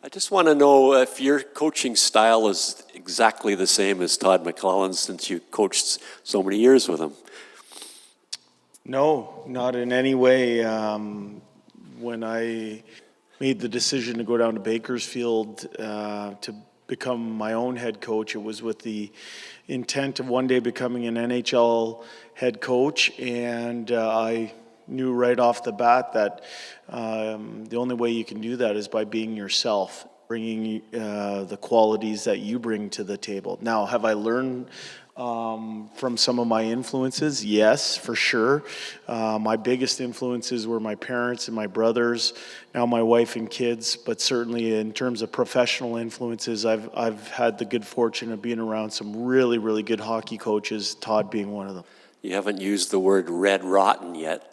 I just want to know if your coaching style is exactly the same as Todd McLellan's, since you coached so many years with him. No, not in any way. When I made the decision to go down to Bakersfield to become my own head coach, it was with the intent of one day becoming an NHL head coach, and I knew right off the bat that the only way you can do that is by being yourself, bringing the qualities that you bring to the table. Now, have I learned from some of my influences? Yes, for sure. My biggest influences were my parents and my brothers, now my wife and kids, but certainly in terms of professional influences, I've had the good fortune of being around some really, really good hockey coaches, Todd being one of them. You haven't used the word red rotten yet.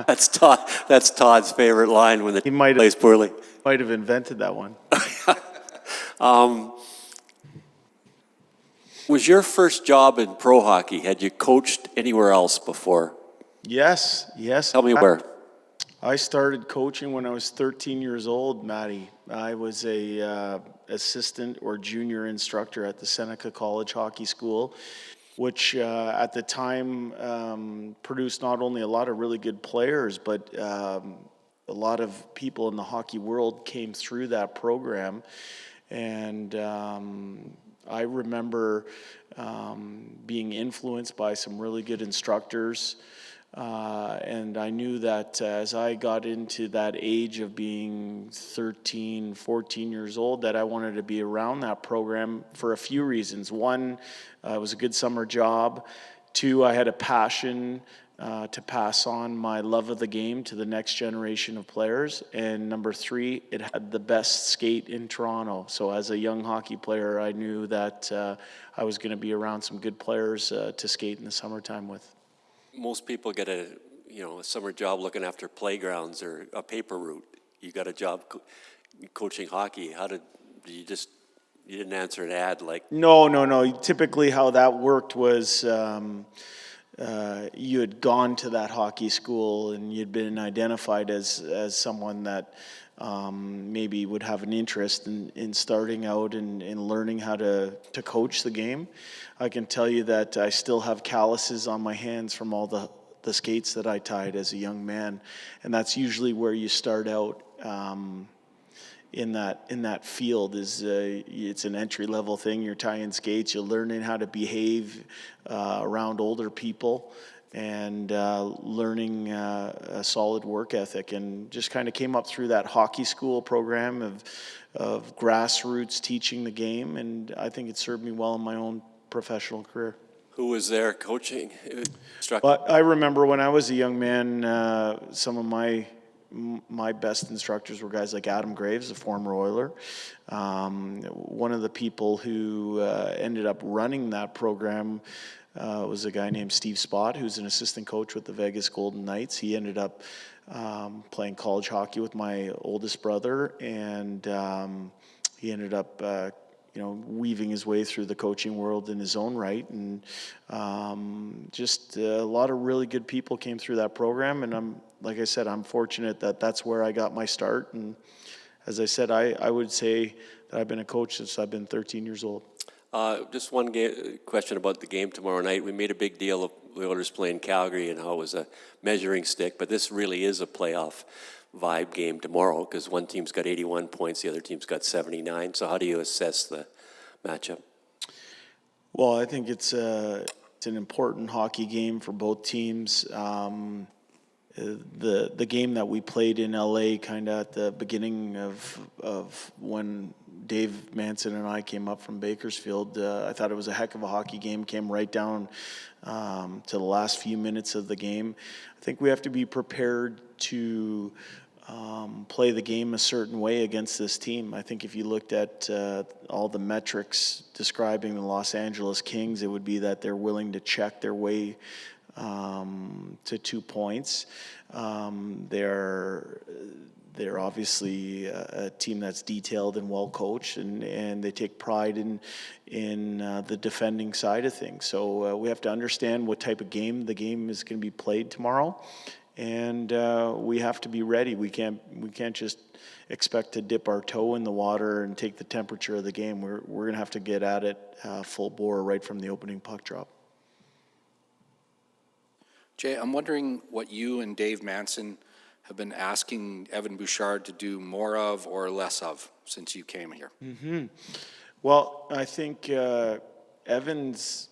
That's Todd's favorite line when the team plays poorly. Might have invented that one. Was your first job in pro hockey? Had you coached anywhere else before? Yes. Tell me where. I started coaching when I was 13 years old, Matty. I was a assistant or junior instructor at the Seneca College Hockey School, which at the time produced not only a lot of really good players, but a lot of people in the hockey world came through that program. And I remember being influenced by some really good instructors. And I knew that as I got into that age of being 13, 14 years old, that I wanted to be around that program for a few reasons. One, it was a good summer job. Two, I had a passion to pass on my love of the game to the next generation of players. And number three, it had the best skate in Toronto. So as a young hockey player, I knew that I was going to be around some good players to skate in the summertime with. Most people get a summer job looking after playgrounds or a paper route. You got a job coaching hockey. How did you didn't answer an ad like? No. Typically how that worked was you had gone to that hockey school and you'd been identified as someone that maybe would have an interest in starting out and learning how to coach the game. I can tell you that I still have calluses on my hands from all the skates that I tied as a young man, and that's usually where you start out in that field. It's an entry level thing. You're tying skates, you're learning how to behave around older people, and learning a solid work ethic, and just kind of came up through that hockey school program of grassroots teaching the game, and I think it served me well in my own professional career. Who was there coaching? But I remember when I was a young man, some of my best instructors were guys like Adam Graves, a former Oiler. One of the people who ended up running that program was a guy named Steve Spott, who's an assistant coach with the Vegas Golden Knights. He ended up playing college hockey with my oldest brother, and he ended up weaving his way through the coaching world in his own right. And just a lot of really good people came through that program, and like I said, I'm fortunate that that's where I got my start. And as I said, I would say that I've been a coach since I've been 13 years old. Just one question about the game tomorrow night. We made a big deal of the Oilers playing Calgary and how it was a measuring stick, but this really is a playoff vibe game tomorrow because one team's got 81 points, the other team's got 79. So how do you assess the matchup? Well, I think it's an important hockey game for both teams. The game that we played in LA kind of at the beginning of when Dave Manson and I came up from Bakersfield, I thought it was a heck of a hockey game, came right down to the last few minutes of the game. I think we have to be prepared to play the game a certain way against this team. I think if you looked at all the metrics describing the Los Angeles Kings, it would be that they're willing to check their way to 2 points. They're obviously a team that's detailed and well coached, and they take pride in the defending side of things. So we have to understand what type of game the game is going to be played tomorrow, and we have to be ready. We can't just expect to dip our toe in the water and take the temperature of the game. We're going to have to get at it full bore right from the opening puck drop. Jay, I'm wondering what you and Dave Manson have been asking Evan Bouchard to do more of or less of since you came here. Well, I think Evan's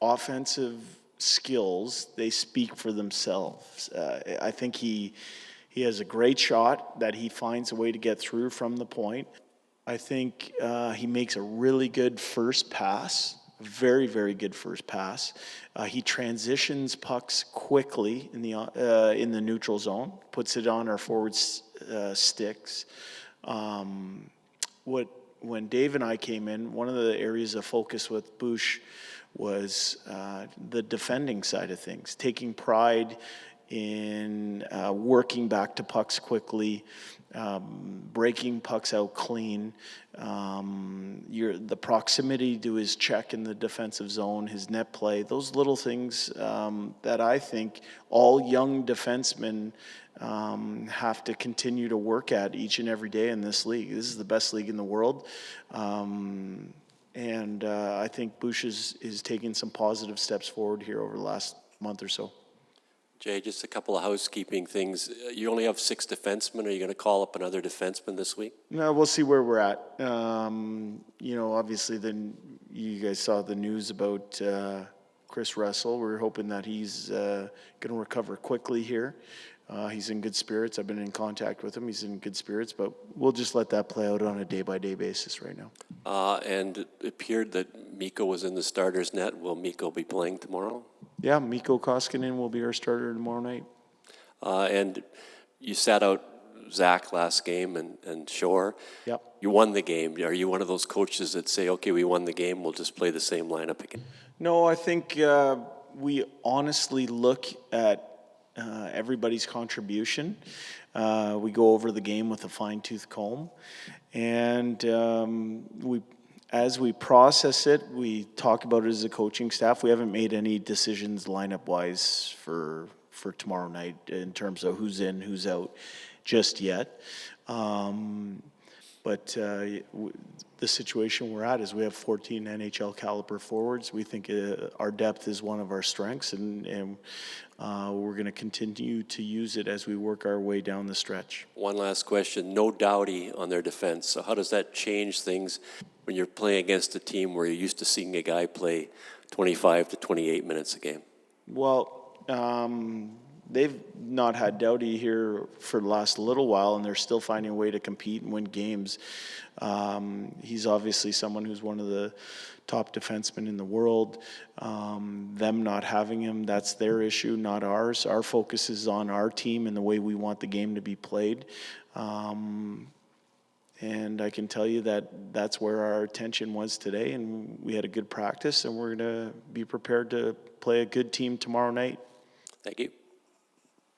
offensive skills, they speak for themselves. I think he has a great shot that he finds a way to get through from the point. I think he makes a really good first pass, a very, very good first pass. He transitions pucks quickly in the neutral zone, puts it on our forward sticks. When Dave and I came in, one of the areas of focus with Bush was the defending side of things, taking pride in working back to pucks quickly, breaking pucks out clean, the proximity to his check in the defensive zone, his net play, those little things that I think all young defensemen have to continue to work at each and every day in this league. This is the best league in the world. And I think Bush is taking some positive steps forward here over the last month or so. Jay, just a couple of housekeeping things. You only have 6 defensemen. Are you going to call up another defenseman this week? No, we'll see where we're at. Obviously, then you guys saw the news about Chris Russell. We're hoping that he's going to recover quickly here. He's in good spirits. I've been in contact with him. He's in good spirits, but we'll just let that play out on a day-by-day basis right now. And it appeared that Mikko was in the starter's net. Will Mikko be playing tomorrow? Yeah, Mikko Koskinen will be our starter tomorrow night. And you sat out Zach last game and Shore. Yep. You won the game. Are you one of those coaches that say, okay, we won the game, we'll just play the same lineup again? No, I think we honestly look at everybody's contribution. We go over the game with a fine-tooth comb, and as we process it, we talk about it as a coaching staff. We haven't made any decisions lineup-wise for tomorrow night in terms of who's in, who's out just yet. But the situation we're at is we have 14 NHL caliber forwards. We think our depth is one of our strengths, and we're going to continue to use it as we work our way down the stretch. One last question. No Doughty on their defense. So how does that change things when you're playing against a team where you're used to seeing a guy play 25 to 28 minutes a game? Well, they've not had Doughty here for the last little while, and they're still finding a way to compete and win games. He's obviously someone who's one of the top defensemen in the world. Them not having him, that's their issue, not ours. Our focus is on our team and the way we want the game to be played. And I can tell you that that's where our attention was today, and we had a good practice, and we're going to be prepared to play a good team tomorrow night. Thank you.